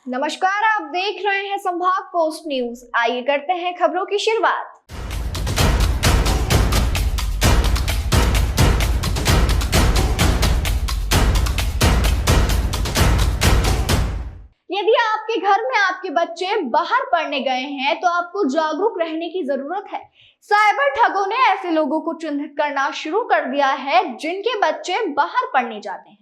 नमस्कार, आप देख रहे हैं संभाग पोस्ट न्यूज। आइए करते हैं खबरों की शुरुआत। यदि आपके घर में आपके बच्चे बाहर पढ़ने गए हैं तो आपको जागरूक रहने की जरूरत है। साइबर ठगों ने ऐसे लोगों को चिन्हित करना शुरू कर दिया है जिनके बच्चे बाहर पढ़ने जाते हैं।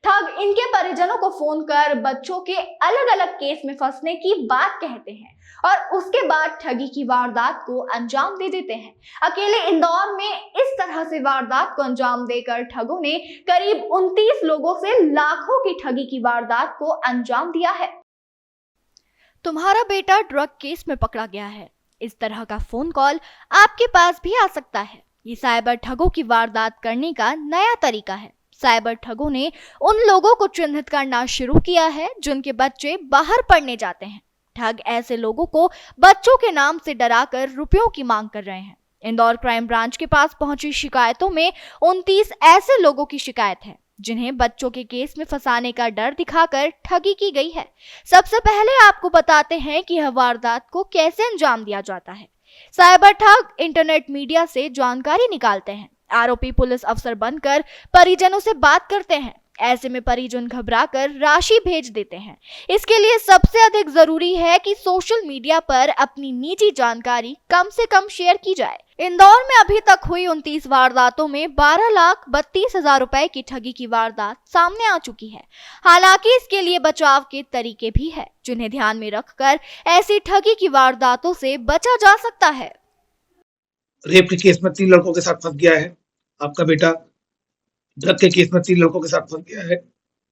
ठग इनके परिजनों को फोन कर बच्चों के अलग अलग केस में फंसने की बात कहते हैं और उसके बाद ठगी की वारदात को अंजाम दे देते हैं। अकेले इंदौर में इस तरह से वारदात को अंजाम देकर ठगों ने करीब 29 लोगों से लाखों की ठगी की वारदात को अंजाम दिया है। तुम्हारा बेटा ड्रग केस में पकड़ा गया है। इस तरह का फोन कॉल आपके पास भी आ सकता है। ये साइबर ठगों की वारदात करने का नया तरीका है। साइबर ठगों ने उन लोगों को चिन्हित करना शुरू किया है जिनके बच्चे बाहर पढ़ने जाते हैं। ठग ऐसे लोगों को बच्चों के नाम से डराकर रुपयों की मांग कर रहे हैं। इंदौर क्राइम ब्रांच के पास पहुंची शिकायतों में 29 ऐसे लोगों की शिकायत है जिन्हें बच्चों के केस में फंसाने का डर दिखाकर ठगी की गई है। सबसे पहले आपको बताते हैं कि यह वारदात को कैसे अंजाम दिया जाता है। साइबर ठग इंटरनेट मीडिया से जानकारी निकालते हैं। आरोपी पुलिस अफसर बनकर परिजनों से बात करते हैं। ऐसे में परिजन घबराकर राशि भेज देते हैं। इसके लिए सबसे अधिक जरूरी है कि सोशल मीडिया पर अपनी निजी जानकारी कम से कम शेयर की जाए। इंदौर में अभी तक हुई 29 वारदातों में 12,32,000 रुपए की ठगी की वारदात सामने आ चुकी है। हालांकि इसके लिए बचाव के तरीके भी है जिन्हें ध्यान में रखकर ऐसी ठगी की वारदातों से बचा जा सकता है। रेप के केस में 3 लड़कों के साथ फंस गया है आपका बेटा। ड्रग के केस में 3 लड़कों के साथ फंस गया है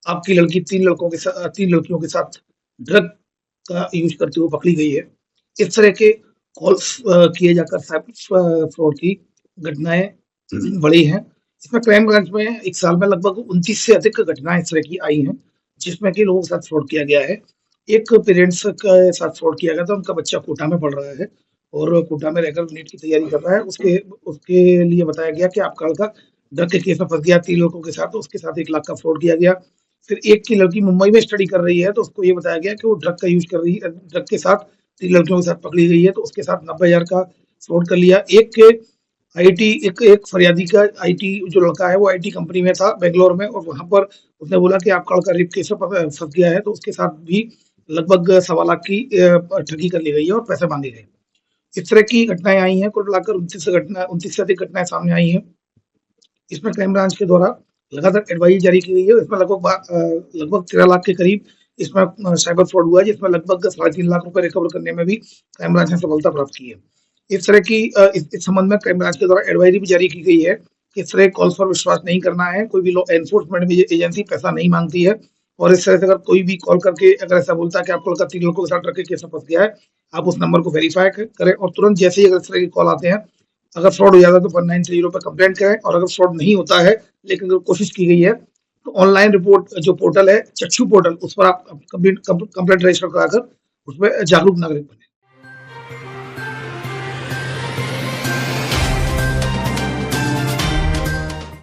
आपकी लड़की। 3 लड़कियों के साथ ड्रग का यूज करते हुए पकड़ी गई है। इस तरह के कॉल्स किए जाकर साइबर फ्रॉड की घटनाएं बढ़ी हैं। इसमें क्राइम ब्रांच में एक साल में लगभग 29 से अधिक घटनाएं इस तरह की आई हैं जिसमें कि लोगों के साथ फ्रॉड किया गया है। एक पेरेंट्स के साथ फ्रॉड किया गया था। उनका बच्चा कोटा में पढ़ रहा है और कोटा में रहकर नीट की तैयारी कर रहा है। उसके लिए बताया गया कि आपका लड़का ड्रग के केस में फंस गया 3 लड़कों के साथ, तो उसके साथ 1 लाख का फ्रॉड किया गया। फिर एक की लड़की मुंबई में स्टडी कर रही है तो उसको ये बताया गया कि वो ड्रग का यूज कर रही है। ड्रग के साथ 3 लड़कियों के साथ पकड़ी गई है तो उसके साथ 90,000 का फ्रॉड कर लिया। एक फरियादी का आईटी जो लड़का है वो आईटी कंपनी में था बेंगलोर में, और वहां पर उसने बोला कि आपका लड़का रेप केस में फंस गया है, तो उसके साथ भी लगभग 1.25 लाख की ठगी कर ली गई है और पैसे मांगे गए। इस तरह की घटनाएं आई हैं। कुल मिलाकर 29 से अधिक घटनाएं सामने आई हैं। इसमें क्राइम ब्रांच के द्वारा लगातार एडवाइजरी जारी की गई है। इसमें लगभग 13 लाख के करीब इसमें साइबर फ्रॉड हुआ है, जिसमें लगभग 3.5 लाख रुपए रिकवर करने में भी क्राइम ब्रांच ने सफलता प्राप्त की है। इस तरह की इस संबंध में क्राइम ब्रांच के द्वारा एडवाइजरी भी जारी की गई है कि इस तरह कॉल्स पर विश्वास नहीं करना है। कोई भी लॉ एनफोर्समेंट एजेंसी पैसा नहीं मांगती है और इस तरह से अगर कोई भी कॉल करके अगर ऐसा बोलता है कि आपको लड़का 3 लोगों के साथ रख के केस में फंस गया है, आप उस नंबर को वेरीफाई करें और तुरंत जैसे ही अगर इस तरह के कॉल आते हैं, अगर फ्रॉड हो जाता है तो 1930 पर कंप्लेंट करें, और अगर फ्रॉड नहीं होता है लेकिन अगर कोशिश की गई है तो ऑनलाइन रिपोर्ट जो पोर्टल है चक्षु पोर्टल, उस पर आप कंप्लेंट रजिस्टर कराकर उसमें जागरूक नागरिक बने।